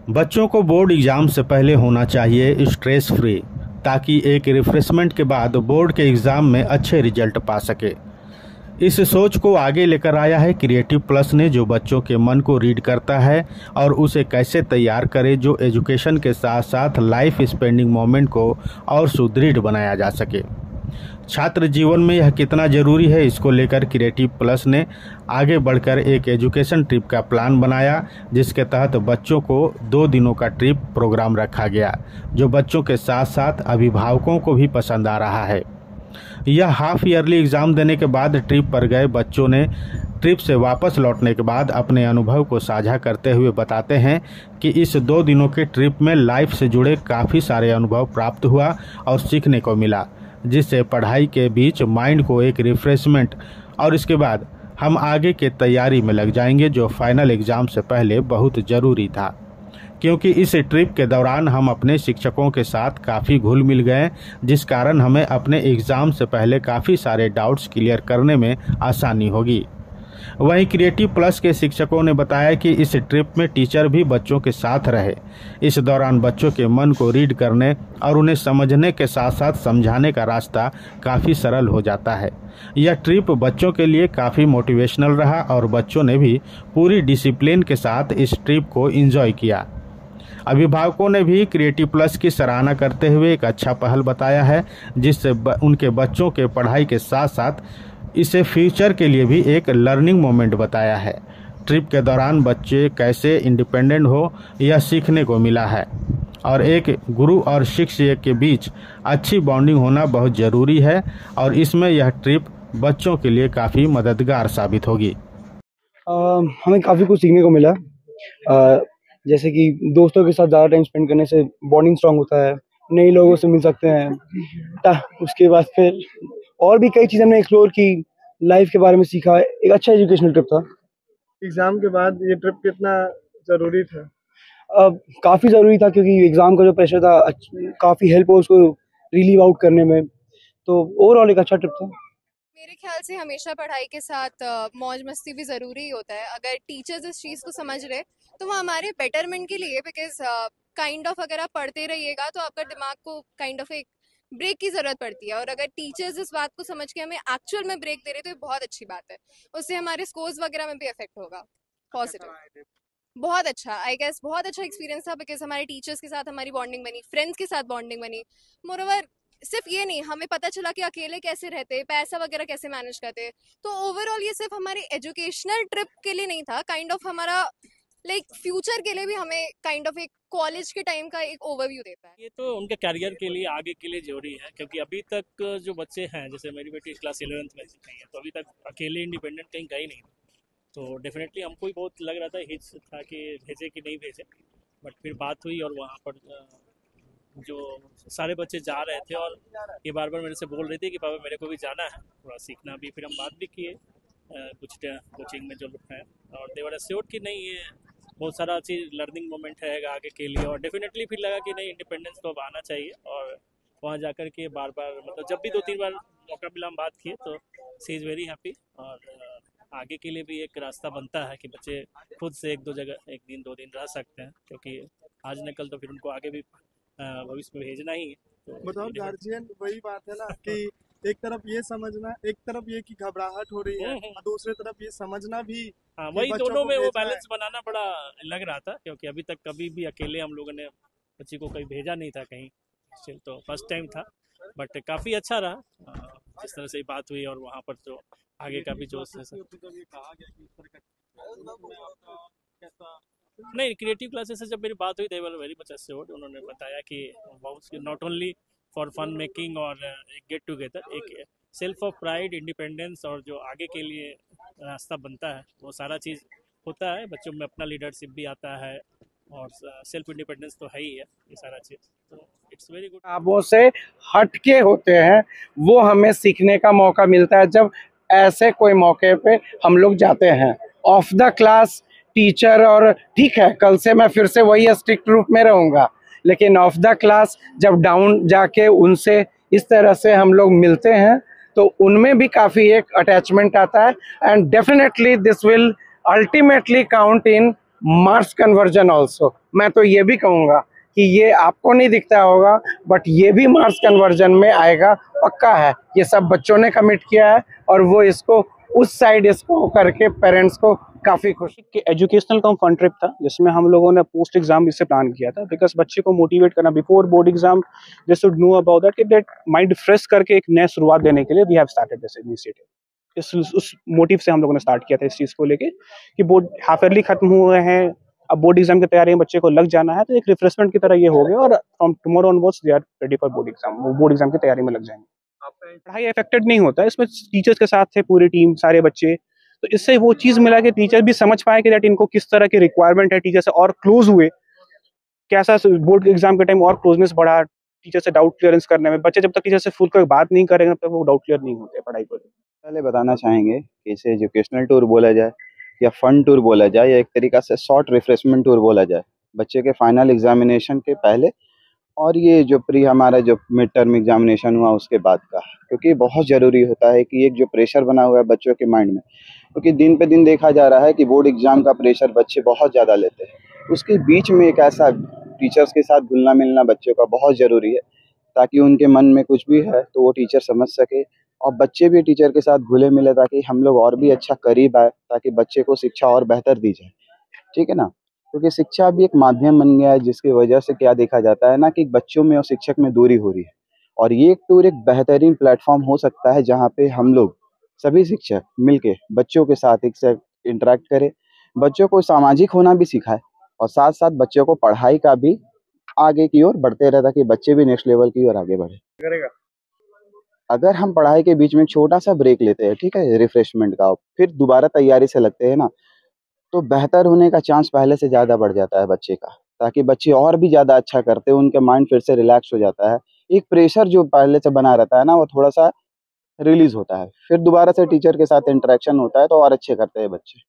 बच्चों को board exam से पहले होना चाहिए स्ट्रेस फ्री, ताकि एक रिफ्रेशमेंट के बाद बोर्ड के एग्ज़ाम में अच्छे रिजल्ट पा सके। इस सोच को आगे लेकर आया है क्रिएटिव प्लस ने, जो बच्चों के मन को रीड करता है और उसे कैसे तैयार करे जो एजुकेशन के साथ साथ लाइफ स्पेंडिंग मोमेंट को और सुदृढ़ बनाया जा सके। छात्र जीवन में यह कितना ज़रूरी है, इसको लेकर क्रिएटिव प्लस ने आगे बढ़कर एक एजुकेशन ट्रिप का प्लान बनाया, जिसके तहत बच्चों को 2 दिनों का ट्रिप प्रोग्राम रखा गया, जो बच्चों के साथ साथ अभिभावकों को भी पसंद आ रहा है। यह हाफ ईयरली एग्ज़ाम देने के बाद ट्रिप पर गए बच्चों ने ट्रिप से वापस लौटने के बाद अपने अनुभव को साझा करते हुए बताते हैं कि इस 2 दिनों के ट्रिप में लाइफ से जुड़े काफ़ी सारे अनुभव प्राप्त हुआ और सीखने को मिला, जिससे पढ़ाई के बीच माइंड को एक रिफ्रेशमेंट और इसके बाद हम आगे के तैयारी में लग जाएंगे, जो फाइनल एग्ज़ाम से पहले बहुत ज़रूरी था। क्योंकि इस ट्रिप के दौरान हम अपने शिक्षकों के साथ काफ़ी घुल मिल गए, जिस कारण हमें अपने एग्ज़ाम से पहले काफ़ी सारे डाउट्स क्लियर करने में आसानी होगी। वहीं क्रिएटिव प्लस के शिक्षकों ने बताया कि इस ट्रिप में टीचर भी बच्चों के साथ रहे। इस दौरान बच्चों के मन को रीड करने और उन्हें समझने के साथ साथ समझाने का रास्ता काफ़ी सरल हो जाता है। यह ट्रिप बच्चों के लिए काफ़ी मोटिवेशनल रहा और बच्चों ने भी पूरी डिसिप्लिन के साथ इस ट्रिप को एंजॉय किया। अभिभावकों ने भी क्रिएटिव प्लस की सराहना करते हुए एक अच्छा पहल बताया है, जिससे उनके बच्चों के पढ़ाई के साथ साथ इसे फ्यूचर के लिए भी एक लर्निंग मोमेंट बताया है। ट्रिप के दौरान बच्चे कैसे इंडिपेंडेंट हो यह सीखने को मिला है और एक गुरु और शिक्षक के बीच अच्छी बॉन्डिंग होना बहुत ज़रूरी है और इसमें यह ट्रिप बच्चों के लिए काफ़ी मददगार साबित होगी। हमें काफ़ी कुछ सीखने को मिला, जैसे कि दोस्तों के साथ ज़्यादा टाइम स्पेंड करने से बॉन्डिंग स्ट्रांग होता है, नए लोगों से मिल सकते हैं। उसके बाद फिर और भी कई चीज़ें हमने एक्सप्लोर की, लाइफ के बारे में सीखा। एक अच्छा एजुकेशनल ट्रिप था। एग्ज़ाम के बाद ये ट्रिप कितना ज़रूरी था? काफ़ी ज़रूरी था, क्योंकि एग्ज़ाम का जो प्रेशर था काफ़ी हेल्प हो उसको रिलीव आउट करने में। तो ओवरऑल एक अच्छा ट्रिप था। मेरे ख्याल से हमेशा पढ़ाई के साथ मौज मस्ती भी ज़रूरी ही होता है। अगर टीचर्स इस चीज़ को समझ रहे तो वो हमारे बेटरमेंट के लिए, बिकॉज काइंड ऑफ अगर आप पढ़ते रहिएगा तो आपका दिमाग को काइंड ऑफ एक ब्रेक की ज़रूरत पड़ती है, और अगर टीचर्स इस बात को समझ के हमें एक्चुअल में ब्रेक दे रहे तो ये बहुत अच्छी बात है। उससे हमारे स्कोर्स वगैरह में भी इफेक्ट होगा पॉजिटिव। बहुत अच्छा, आई गेस बहुत अच्छा एक्सपीरियंस था, बिकॉज हमारे टीचर्स के साथ हमारी बॉन्डिंग बनी, फ्रेंड्स के साथ बॉन्डिंग बनी। मोरओवर सिर्फ ये नहीं, हमें पता चला कि अकेले कैसे रहते, पैसा वगैरह कैसे मैनेज करते। तो ओवरऑल ये सिर्फ हमारे एजुकेशनल ट्रिप के लिए नहीं था, काइंड ऑफ हमारा फ्यूचर के लिए भी हमें काइंड ऑफ एक कॉलेज के टाइम का एक ओवरव्यू देता है। ये तो उनके करियर के लिए, आगे के लिए जरूरी है, क्योंकि अभी तक जो बच्चे हैं, जैसे मेरी बेटी क्लास 11th में नहीं है, तो अभी तक अकेले इंडिपेंडेंट कहीं गई नहीं। तो डेफिनेटली हमको भी बहुत लग रहा था, हिच था कि भेजे कि नहीं भेजे, बट फिर बात हुई और वहाँ पर जो सारे बच्चे जा रहे थे और ये बार बार मेरे से बोल रहे थे कि पापा मेरे को भी जाना है, थोड़ा सीखना भी। फिर हम बात भी किए कुछ कोचिंग में जो लोग हैं, और देवर एश्योर्ड कि नहीं, ये बहुत सारा चीज़ लर्निंग मोमेंट है आगे के लिए। और डेफिनेटली फिर लगा कि नहीं, इंडिपेंडेंस तो अब आना चाहिए। और वहाँ जाकर के बार बार, मतलब जब भी 2-3 बार मौका मिला हम बात किए, तो शी इज़ वेरी हैप्पी। और आगे के लिए भी एक रास्ता बनता है कि बच्चे खुद से एक दिन 2 दिन रह सकते हैं, क्योंकि आज न कल तो फिर उनको आगे भी भविष्य में भेजना ही है। तो बताओ गार्जियन, वही बात है ना कि एक तरफ ये समझना, एक तरफ ये कि घबराहट हो रही है, और दूसरे तरफ ये समझना भी। हाँ, वही दोनों में वो बैलेंस बनाना बड़ा लग रहा था, क्योंकि अभी तक कभी भी अकेले हम लोगों ने बच्ची को कहीं भेजा नहीं था कहीं, तो फर्स्ट टाइम था। बट काफ़ी अच्छा रहा जिस तरह से बात हुई, और वहाँ पर जो आगे का भी जो नहीं, क्रिएटिव क्लासेस से जब मेरी बात हुई, they were very much assured. उन्होंने बताया कि not only for fun making और एक गेट टुगेदर, एक सेल्फ ऑफ प्राइड, इंडिपेंडेंस और जो आगे के लिए रास्ता बनता है, वो सारा चीज़ होता है। बच्चों में अपना लीडरशिप भी आता है और सेल्फ इंडिपेंडेंस तो है ही है, ये सारा चीज़। तो इट्स वेरी गुड। किताबों से हटके होते हैं, वो हमें सीखने का मौका मिलता है जब ऐसे कोई मौके पे हम लोग जाते हैं। ऑफ द क्लास टीचर, और ठीक है कल से मैं फिर से वही स्ट्रिक्ट रूप में रहूँगा, लेकिन ऑफ द क्लास जब डाउन जाके उनसे इस तरह से हम लोग मिलते हैं तो उनमें भी काफ़ी एक अटैचमेंट आता है। And definitely this will ultimately count in marks conversion also. मैं तो ये भी कहूँगा कि ये आपको नहीं दिखता होगा बट ये भी मार्क्स कन्वर्जन में आएगा, पक्का है। ये सब बच्चों ने कमिट किया है और वो इसको उस साइड इसको करके पेरेंट्स को काफ़ी खुशी। कि एजुकेशनल कम फन ट्रिप था जिसमें हम लोगों ने पोस्ट एग्जाम इससे प्लान किया था, बिकॉज बच्चे को मोटिवेट करना before board exam, they should know about that, कि दैट माइंड फ्रेश करके एक नया शुरुआत देने के लिए we have started this initiative. उस मोटिव से हम लोगों ने स्टार्ट किया था इस चीज़ को लेके कि बोर्ड हाफ ईयरली खत्म हुए हैं, अब बोर्ड एग्जाम की तैयारी में बच्चे को लग जाना है, तो एक रिफ्रेशमेंट की तरह ये हो गया और from tomorrow onwards they are ready for board exam. वो बोर्ड एग्जाम की तैयारी में लग जाएंगे। पढ़ाई अफेक्टेड नहीं होता, इसमें टीचर्स के साथ थे पूरी टीम, सारे बच्चे, तो इससे वो चीज़ मिला कि टीचर भी समझ पाए कि दैट इनको किस तरह की रिक्वायरमेंट है, टीचर से और क्लोज हुए, कैसा बोर्ड एग्जाम के टाइम और क्लोजनेस बढ़ा टीचर से डाउट क्लियरेंस करने में। बच्चे जब तक टीचर से फुल कर बात नहीं करेंगे तब तक वो डाउट क्लियर नहीं होते पढ़ाई को। पहले बताना चाहेंगे कि इसे एजुकेशनल टूर बोला जाए या फन टूर बोला जाए या एक तरीका से शॉर्ट रिफ्रेशमेंट टूर बोला जाए बच्चे के फाइनल एग्जामिनेशन के पहले और ये जो हमारा जो मिड टर्म एग्जामिनेशन हुआ उसके बाद का, क्योंकि बहुत ज़रूरी होता है कि एक जो प्रेशर बना हुआ है बच्चों के माइंड में, क्योंकि दिन पे दिन देखा जा रहा है कि बोर्ड एग्जाम का प्रेशर बच्चे बहुत ज़्यादा लेते हैं। उसके बीच में एक ऐसा टीचर्स के साथ घुलना मिलना बच्चों का बहुत ज़रूरी है ताकि उनके मन में कुछ भी है तो वो टीचर समझ सके और बच्चे भी टीचर के साथ घुले मिले ताकि हम लोग और भी अच्छा करीब आए, ताकि बच्चे को शिक्षा और बेहतर दी जाए। ठीक है ना, क्योंकि शिक्षा भी एक माध्यम बन गया है जिसकी वजह से क्या देखा जाता है ना कि बच्चों में और शिक्षक में दूरी हो रही है, और ये एक टूर एक बेहतरीन प्लेटफॉर्म हो सकता है जहाँ पे हम लोग सभी शिक्षक मिलके बच्चों के साथ एक साथ इंटरेक्ट करें, बच्चों को सामाजिक होना भी सिखाए और साथ साथ बच्चों को पढ़ाई का भी आगे की ओर बढ़ते रहे ताकि बच्चे भी नेक्स्ट लेवल की ओर आगे बढ़े। अगर हम पढ़ाई के बीच में एक छोटा सा ब्रेक लेते हैं, ठीक है, रिफ्रेशमेंट का, फिर दोबारा तैयारी से लगते हैं ना, तो बेहतर होने का चांस पहले से ज़्यादा बढ़ जाता है बच्चे का, ताकि बच्चे और भी ज़्यादा अच्छा करते हैं, उनका माइंड फिर से रिलैक्स हो जाता है, एक प्रेशर जो पहले से बना रहता है ना वो थोड़ा सा रिलीज होता है, फिर दोबारा से टीचर के साथ इंटरेक्शन होता है तो और अच्छे करते हैं बच्चे।